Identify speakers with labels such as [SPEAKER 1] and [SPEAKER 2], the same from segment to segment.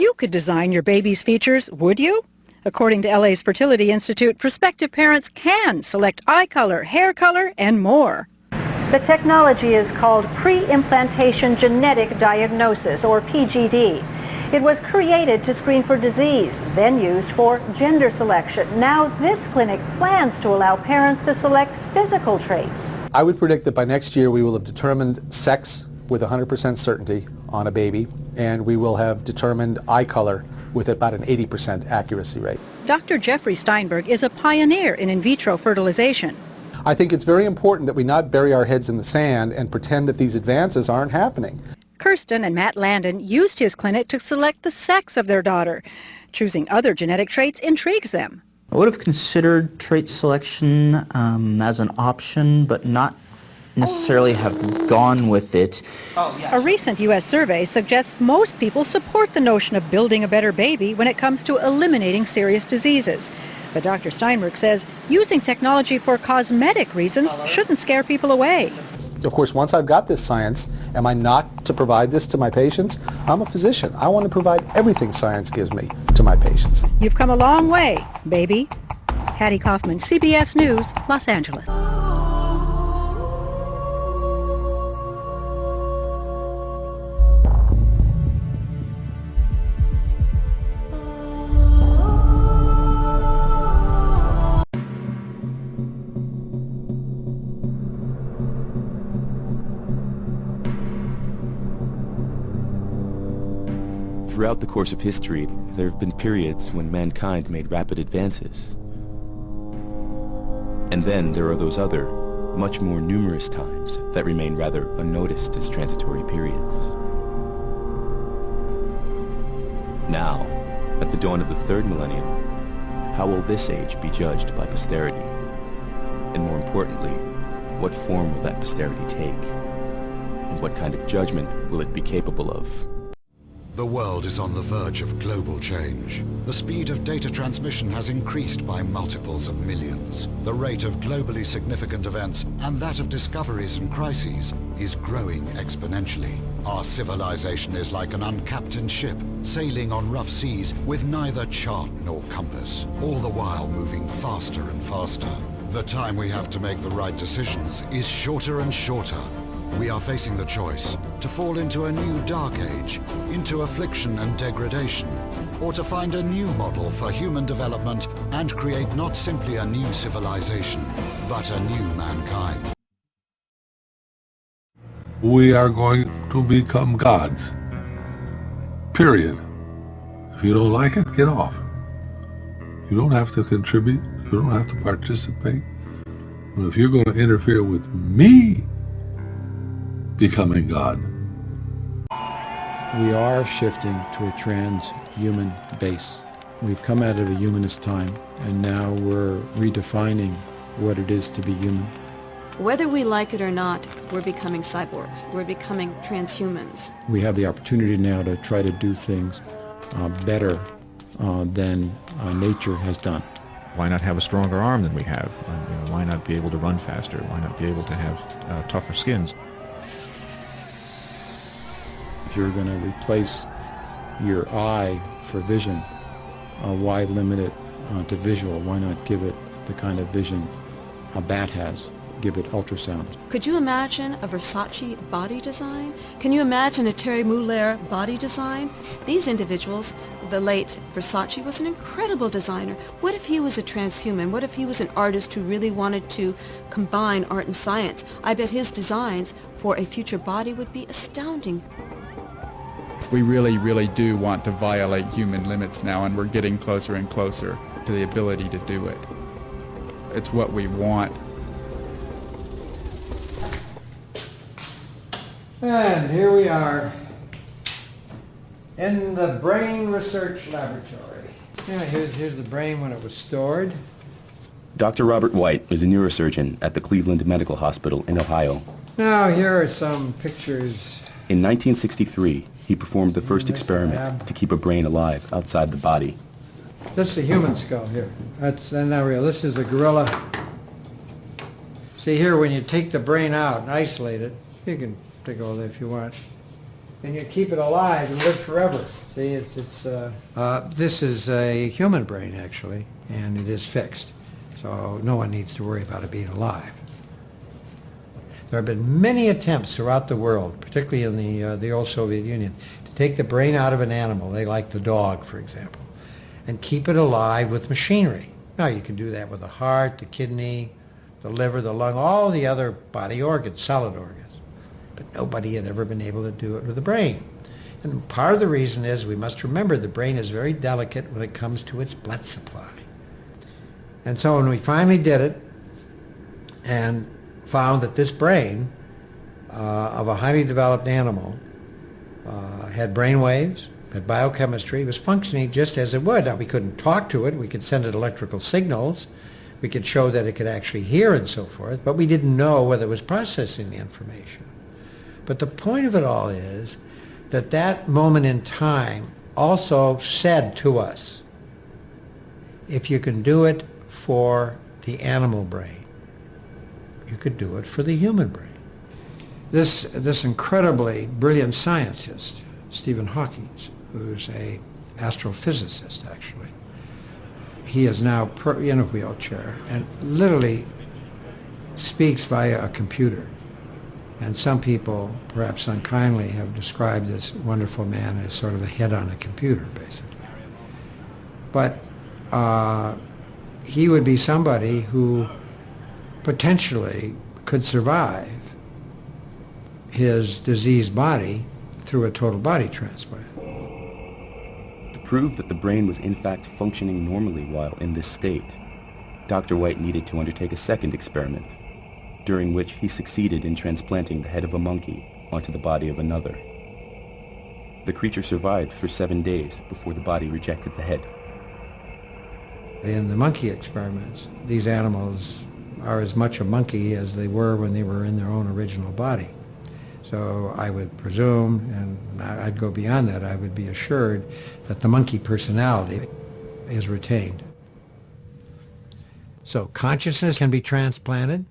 [SPEAKER 1] You could design your baby's features, would you? According to LA's Fertility Institute, prospective parents can select eye color, hair color, and more. The technology is called pre-implantation genetic diagnosis, or PGD. It was created to screen for disease, then used for gender selection. Now this clinic plans to allow parents to select physical traits.
[SPEAKER 2] I would predict that by next year we will have determined sex with 100% certainty on a baby, and we will have determined eye color with about an 80% accuracy rate.
[SPEAKER 1] Dr. Jeffrey Steinberg is a pioneer in vitro fertilization.
[SPEAKER 2] I think it's very important that we not bury our heads in the sand and pretend that these advances aren't happening.
[SPEAKER 1] Kirsten and Matt Landon used his clinic to select the sex of their daughter. Choosing other genetic traits intrigues them.
[SPEAKER 3] I would have considered trait selection as an option, but not necessarily have gone with it.
[SPEAKER 1] A recent U.S. survey suggests most people support the notion of building a better baby when it comes to eliminating serious diseases. But Dr. Steinberg says using technology for cosmetic reasons shouldn't scare people away.
[SPEAKER 2] Of course, once I've got this science, am I not to provide this to my patients? I'm a physician. I want to provide everything science gives me to my patients.
[SPEAKER 1] You've come a long way, baby. Hattie Kaufman, CBS News, Los Angeles.
[SPEAKER 4] Throughout the course of history, there have been periods when mankind made rapid advances. And then there are those other, much more numerous times that remain rather unnoticed as transitory periods. Now, at the dawn of the third millennium, how will this age be judged by posterity? And more importantly, what form will that posterity take? And what kind of judgment will it be capable of?
[SPEAKER 5] The world is on the verge of global change. The speed of data transmission has increased by multiples of millions. The rate of globally significant events and that of discoveries and crises is growing exponentially. Our civilization is like an uncaptained ship sailing on rough seas with neither chart nor compass, all the while moving faster and faster. The time we have to make the right decisions is shorter and shorter. We are facing the choice to fall into a new dark age, into affliction and degradation, or to find a new model for human development and create not simply a new civilization, but a new mankind.
[SPEAKER 6] We are going to become gods. Period. If you don't like it, get off. You don't have to contribute. You don't have to participate. But if you're going to interfere with me becoming God.
[SPEAKER 7] We are shifting to a trans-human base. We've come out of a humanist time, and now we're redefining what it is to be human.
[SPEAKER 8] Whether we like it or not, we're becoming cyborgs. We're becoming transhumans.
[SPEAKER 7] We have the opportunity now to try to do things better than nature has done.
[SPEAKER 9] Why not have a stronger arm than we have? Why not be able to run faster? Why not be able to have tougher skins?
[SPEAKER 7] If you're going to replace your eye for vision, why limit it to visual? Why not give it the kind of vision a bat has? Give it ultrasound.
[SPEAKER 8] Could you imagine a Versace body design? Can you imagine a Terry Mugler body design? These individuals, the late Versace was an incredible designer. What if he was a transhuman? What if he was an artist who really wanted to combine art and science? I bet his designs for a future body would be astounding.
[SPEAKER 10] We really, really do want to violate human limits now, and we're getting closer and closer to the ability to do it. It's what we want.
[SPEAKER 11] And here we are in the brain research laboratory. Yeah, here's the brain when it was stored.
[SPEAKER 4] Dr. Robert White is a neurosurgeon at the Cleveland Medical Hospital in Ohio.
[SPEAKER 11] Now here are some pictures.
[SPEAKER 4] In 1963, he performed the first experiment to keep a brain alive outside the body.
[SPEAKER 11] This is the human skull here. That's not real. This is a gorilla. See here, when you take the brain out and isolate it, you can take all that if you want. and you keep it alive and live forever. See, this is a human brain, actually, and it is fixed. So no one needs to worry about it being alive. There have been many attempts throughout the world, particularly in the old Soviet Union, to take the brain out of an animal, they like the dog, for example, and keep it alive with machinery. Now, you can do that with the heart, the kidney, the liver, the lung, all the other body organs, solid organs. But nobody had ever been able to do it with the brain. And part of the reason is we must remember the brain is very delicate when it comes to its blood supply. And so when we finally did it and found that this brain of a highly developed animal had brain waves, had biochemistry, was functioning just as it would. Now, we couldn't talk to it. We could send it electrical signals. We could show that it could actually hear and so forth, but we didn't know whether it was processing the information. But the point of it all is that that moment in time also said to us, if you can do it for the animal brain, you could do it for the human brain. This incredibly brilliant scientist, Stephen Hawking, who's an astrophysicist, actually, he is now in a wheelchair and literally speaks via a computer. And some people, perhaps unkindly, have described this wonderful man as sort of a head on a computer, basically. But he would be somebody who potentially could survive his diseased body through a total body transplant.
[SPEAKER 4] To prove that the brain was in fact functioning normally while in this state, Dr. White needed to undertake a second experiment, during which he succeeded in transplanting the head of a monkey onto the body of another. The creature survived for 7 days before the body rejected the head.
[SPEAKER 11] In the monkey experiments, these animals are as much a monkey as they were when they were in their own original body. So I would presume, and I'd go beyond that, I would be assured that the monkey personality is retained. So consciousness can be transplanted.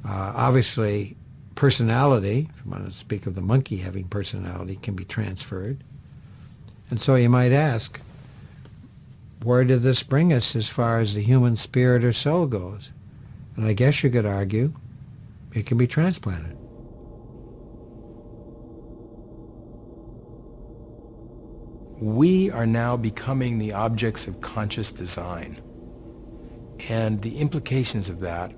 [SPEAKER 11] Obviously, personality, if you want to speak of the monkey having personality, can be transferred. And so you might ask, where did this bring us as far as the human spirit or soul goes? And I guess you could argue it can be transplanted.
[SPEAKER 12] We are now becoming the objects of conscious design. And the implications of that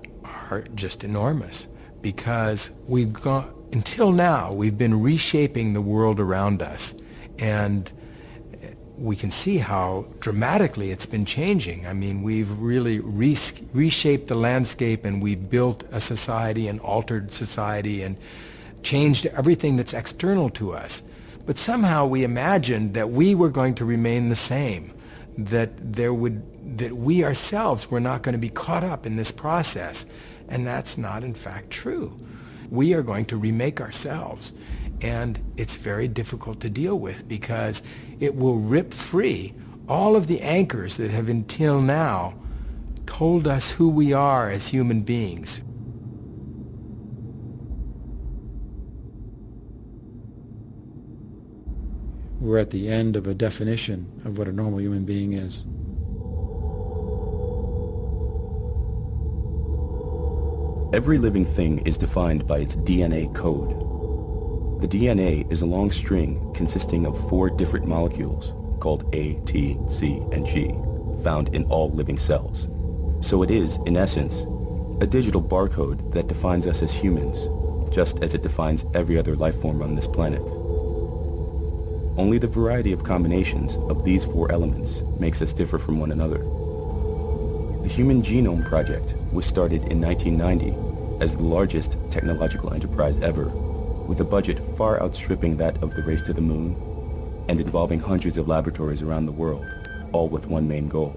[SPEAKER 12] are just enormous, because until now, we've been reshaping the world around us. And we can see how dramatically it's been changing. I mean, we've really reshaped the landscape, and we've built a society and altered society and changed everything that's external to us. But somehow we imagined that we were going to remain the same, that we ourselves were not going to be caught up in this process. And that's not, in fact, true. We are going to remake ourselves. And it's very difficult to deal with, because it will rip free all of the anchors that have until now told us who we are as human beings.
[SPEAKER 7] We're at the end of a definition of what a normal human being is.
[SPEAKER 4] Every living thing is defined by its DNA code. The DNA is a long string consisting of 4 different molecules called A, T, C, and G, found in all living cells. So it is, in essence, a digital barcode that defines us as humans, just as it defines every other life form on this planet. Only the variety of combinations of these 4 elements makes us differ from one another. The Human Genome Project was started in 1990 as the largest technological enterprise ever, with a budget far outstripping that of the race to the moon, and involving hundreds of laboratories around the world, all with one main goal.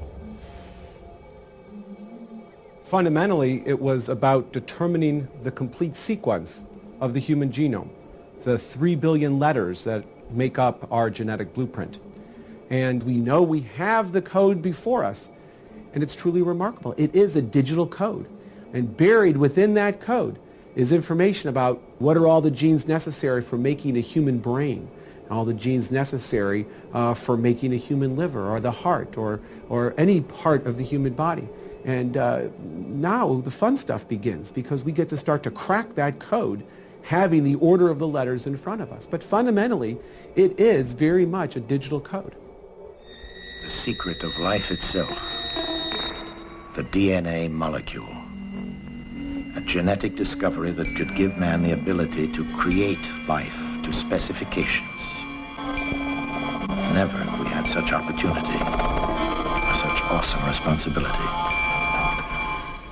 [SPEAKER 13] Fundamentally, it was about determining the complete sequence of the human genome, the 3 billion letters that make up our genetic blueprint. And we know we have the code before us, and it's truly remarkable. It is a digital code, and buried within that code is information about what are all the genes necessary for making a human brain, all the genes necessary for making a human liver or the heart or any part of the human body. And now the fun stuff begins because we get to start to crack that code having the order of the letters in front of us. But fundamentally, it is very much a digital code.
[SPEAKER 14] The secret of life itself, the DNA molecule, a genetic discovery that could give man the ability to create life to specifications. Never have we had such opportunity or such awesome responsibility.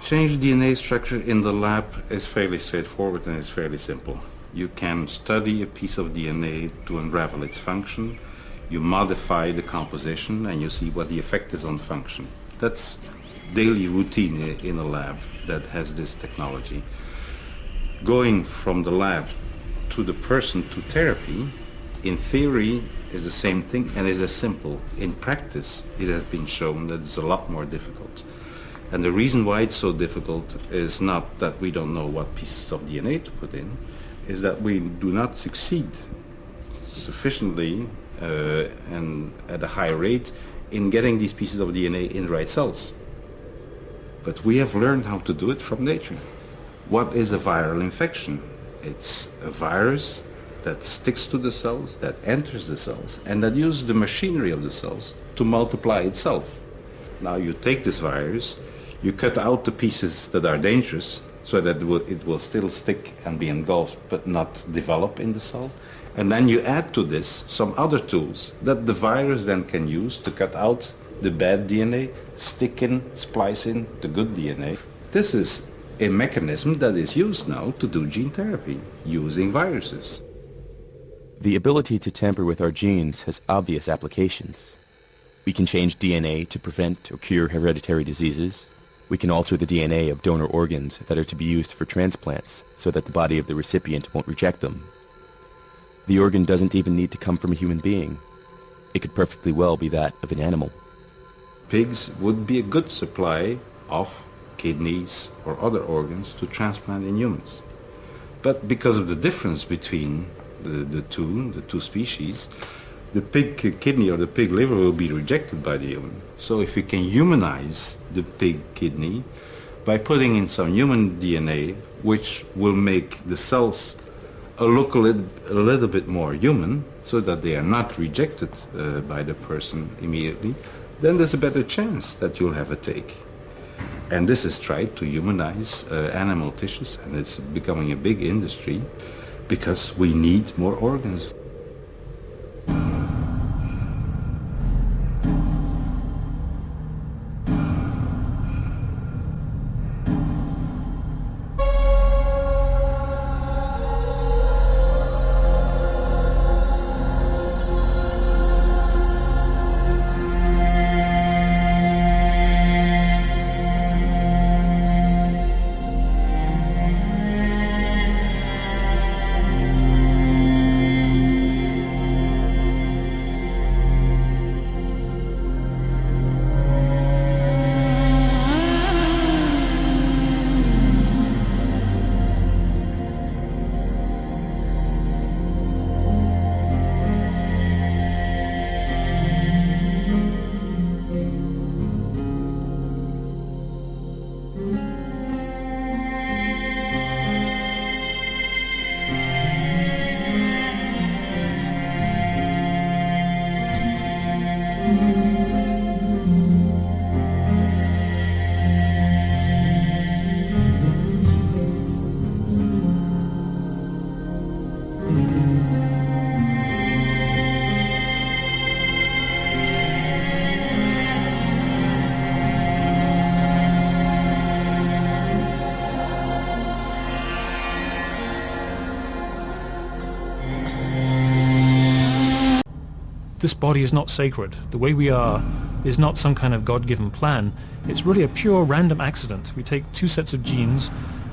[SPEAKER 15] Change DNA structure in the lab is fairly straightforward and it's fairly simple. You can study a piece of DNA to unravel its function, you modify the composition and you see what the effect is on function. That's daily routine in a lab that has this technology. Going from the lab to the person to therapy, in theory, is the same thing and is as simple. In practice, it has been shown that it's a lot more difficult. And the reason why it's so difficult is not that we don't know what pieces of DNA to put in, is that we do not succeed sufficiently and at a high rate in getting these pieces of DNA in the right cells. But we have learned how to do it from nature. What is a viral infection? It's a virus that sticks to the cells, that enters the cells, and that uses the machinery of the cells to multiply itself. Now you take this virus, you cut out the pieces that are dangerous so that it will still stick and be engulfed but not develop in the cell. And then you add to this some other tools that the virus then can use to cut out the bad DNA, stick in, splice in the good DNA. This is a mechanism that is used now to do gene therapy using viruses.
[SPEAKER 4] The ability to tamper with our genes has obvious applications. We can change DNA to prevent or cure hereditary diseases. We can alter the DNA of donor organs that are to be used for transplants so that the body of the recipient won't reject them. The organ doesn't even need to come from a human being. It could perfectly well be that of an animal.
[SPEAKER 15] Pigs would be a good supply of kidneys or other organs to transplant in humans. But because of the difference between the two species, the pig kidney or the pig liver will be rejected by the human. So if we can humanize the pig kidney by putting in some human DNA, which will make the cells look a little bit more human, so that they are not rejected by the person immediately, then there's a better chance that you'll have a take. And this is tried to humanize animal tissues, and it's becoming a big industry because we need more organs.
[SPEAKER 16] This body is not sacred. The way we are is not some kind of God-given plan. It's really a pure random accident. We take two sets of genes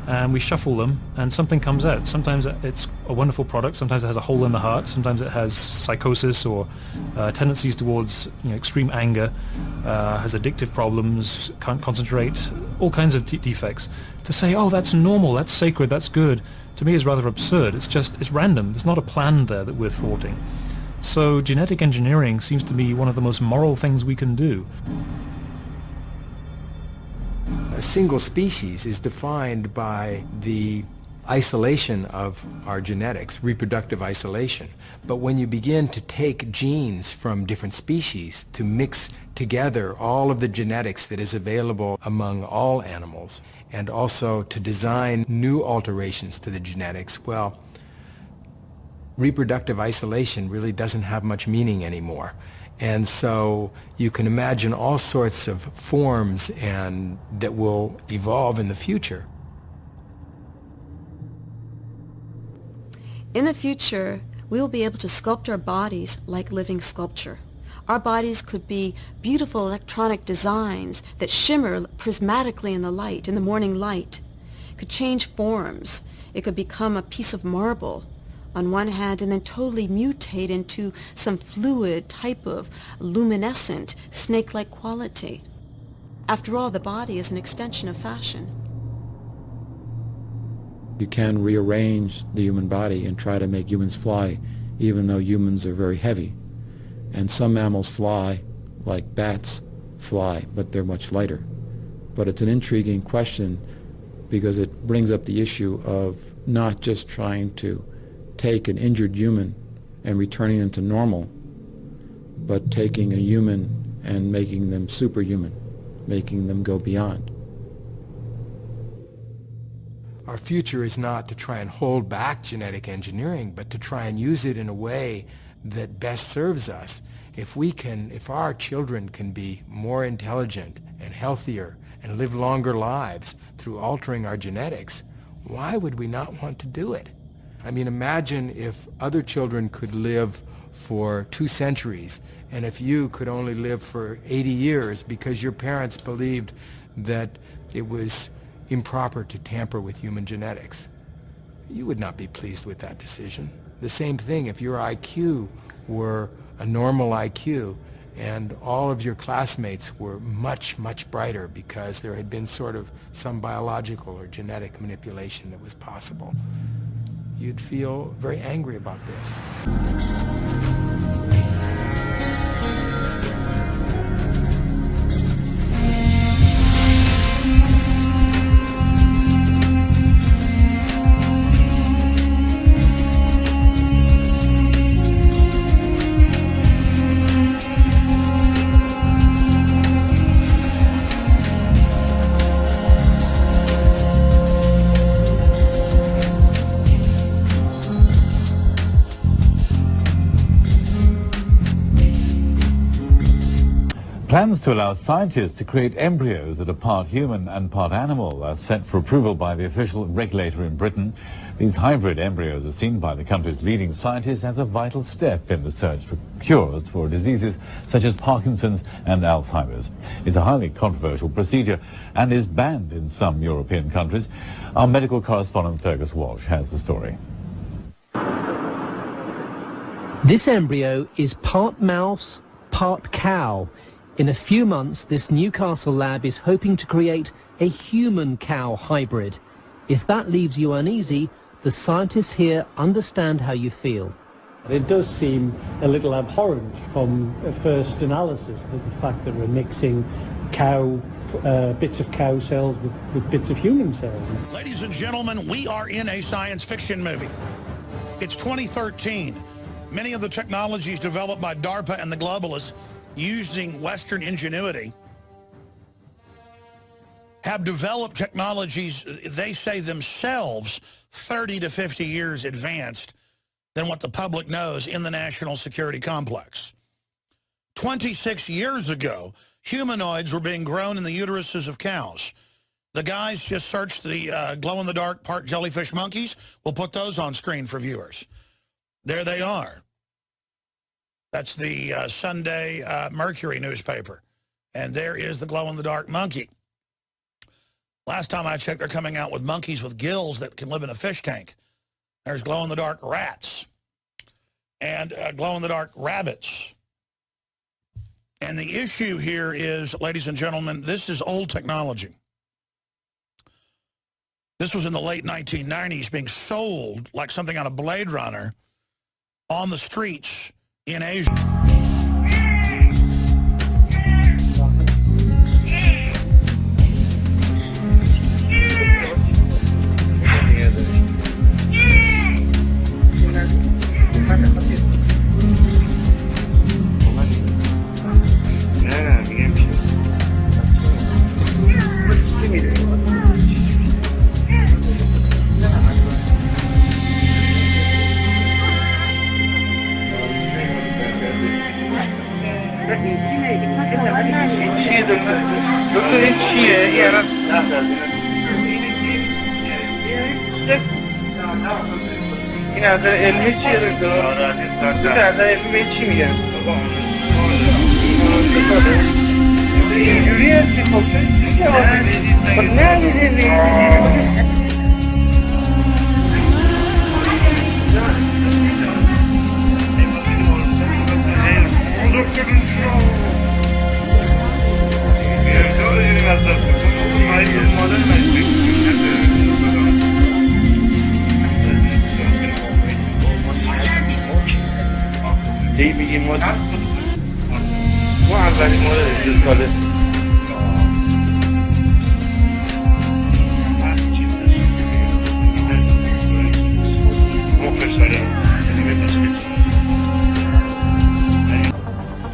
[SPEAKER 16] and we shuffle them and something comes out. Sometimes it's a wonderful product, sometimes it has a hole in the heart, sometimes it has psychosis or tendencies towards extreme anger, has addictive problems, can't concentrate, all kinds of defects, to say, oh, that's normal, that's sacred, that's good, to me is rather absurd. It's random. There's not a plan there that we're thwarting. So genetic engineering seems to me one of the most moral things we can do.
[SPEAKER 12] A single species is defined by the isolation of our genetics, reproductive isolation. But when you begin to take genes from different species to mix together all of the genetics that is available among all animals, and also to design new alterations to the genetics, well, reproductive isolation really doesn't have much meaning anymore. And so you can imagine all sorts of forms and that will evolve in the future.
[SPEAKER 8] In the future, we will be able to sculpt our bodies like living sculpture. Our bodies could be beautiful electronic designs that shimmer prismatically in the light, in the morning light. It could change forms. It could become a piece of marble on one hand and then totally mutate into some fluid type of luminescent, snake-like quality. After all, the body is an extension of fashion.
[SPEAKER 7] You can rearrange the human body and try to make humans fly, even though humans are very heavy. And some mammals fly, like bats fly, but they're much lighter. But it's an intriguing question because it brings up the issue of not just trying to take an injured human and returning them to normal, but taking a human and making them superhuman, making them go beyond.
[SPEAKER 12] Our future is not to try and hold back genetic engineering, but to try and use it in a way that best serves us. If our children can be more intelligent and healthier and live longer lives through altering our genetics, why would we not want to do it? I mean, imagine if other children could live for 2 centuries, and if you could only live for 80 years because your parents believed that it was improper to tamper with human genetics. You would not be pleased with that decision. The same thing if your IQ were a normal IQ and all of your classmates were much, much brighter because there had been sort of some biological or genetic manipulation that was possible. You'd feel very angry about this.
[SPEAKER 17] Plans to allow scientists to create embryos that are part human and part animal are set for approval by the official regulator in Britain. These hybrid embryos are seen by the country's leading scientists as a vital step in the search for cures for diseases such as Parkinson's and Alzheimer's. It's a highly controversial procedure and is banned in some European countries. Our medical correspondent Fergus Walsh has the story.
[SPEAKER 18] This embryo is part mouse, part cow. In a few months, this Newcastle lab is hoping to create a human-cow hybrid. If that leaves you uneasy, the scientists here understand how you feel.
[SPEAKER 19] It does seem a little abhorrent from a first analysis, that the fact that we're mixing bits of cow cells with bits of human cells.
[SPEAKER 20] Ladies and gentlemen, we are in a science fiction movie. It's 2013. Many of the technologies developed by DARPA and the globalists using Western ingenuity have developed technologies, they say themselves, 30 to 50 years advanced than what the public knows in the national security complex. 26 years ago, humanoids were being grown in the uteruses of cows. The guys just searched the glow-in-the-dark part jellyfish monkeys. We'll put those on screen for viewers. There they are. That's the Sunday Mercury newspaper. And there is the glow-in-the-dark monkey. Last time I checked, they're coming out with monkeys with gills that can live in a fish tank. There's glow-in-the-dark rats and glow-in-the-dark rabbits. And the issue here is, ladies and gentlemen, this is old technology. This was in the late 1990s, being sold like something on a Blade Runner on the streets in Asia.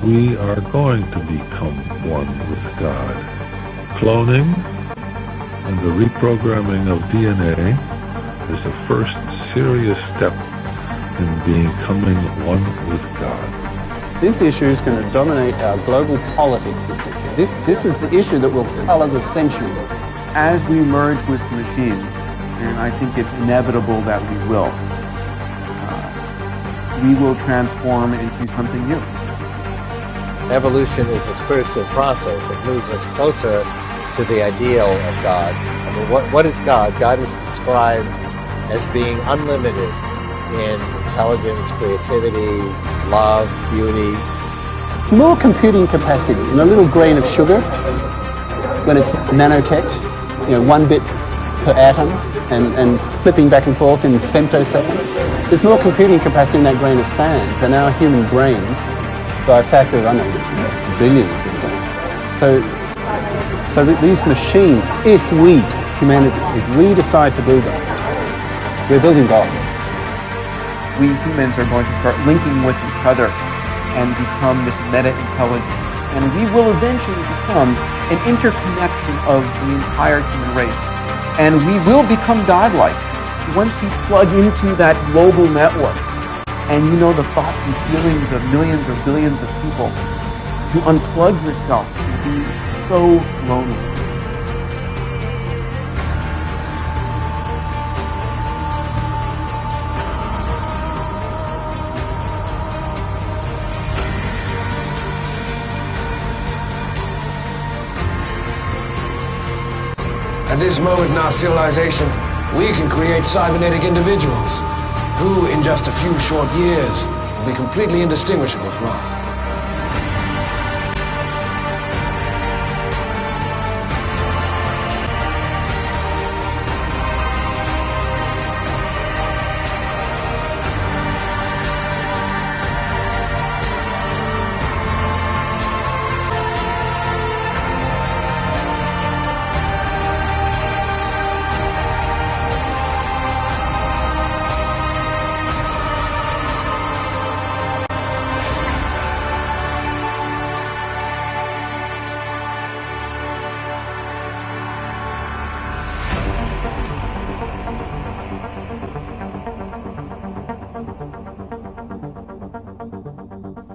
[SPEAKER 6] We are going to become one with God. Cloning and the reprogramming of DNA is the first serious step in becoming one with God.
[SPEAKER 21] This issue is going to dominate our global politics this century. This is the issue that will color the century.
[SPEAKER 22] As we merge with machines, and I think it's inevitable that we will transform into something new.
[SPEAKER 23] Evolution is a spiritual process. It moves us closer to the ideal of God. I mean, what is God? God is described as being unlimited in intelligence, creativity, love, beauty.
[SPEAKER 21] More computing capacity in a little grain of sugar when it's nanotech, 1 bit per atom and flipping back and forth in femtoseconds. There's more computing capacity in that grain of sand than our human brain by a factor of, billions or so. So that these machines, if we decide to build them, we're building gods.
[SPEAKER 22] We humans are going to start linking with each other and become this meta-intelligence. And we will eventually become an interconnection of the entire human race. And we will become godlike once you plug into that global network and you know the thoughts and feelings of millions or billions of people. To unplug yourself can be so lonely.
[SPEAKER 24] At this moment in our civilization, we can create cybernetic individuals who, in just a few short years, will be completely indistinguishable from us.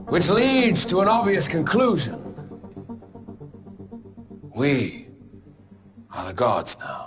[SPEAKER 24] Which leads to an obvious conclusion. We are the gods now.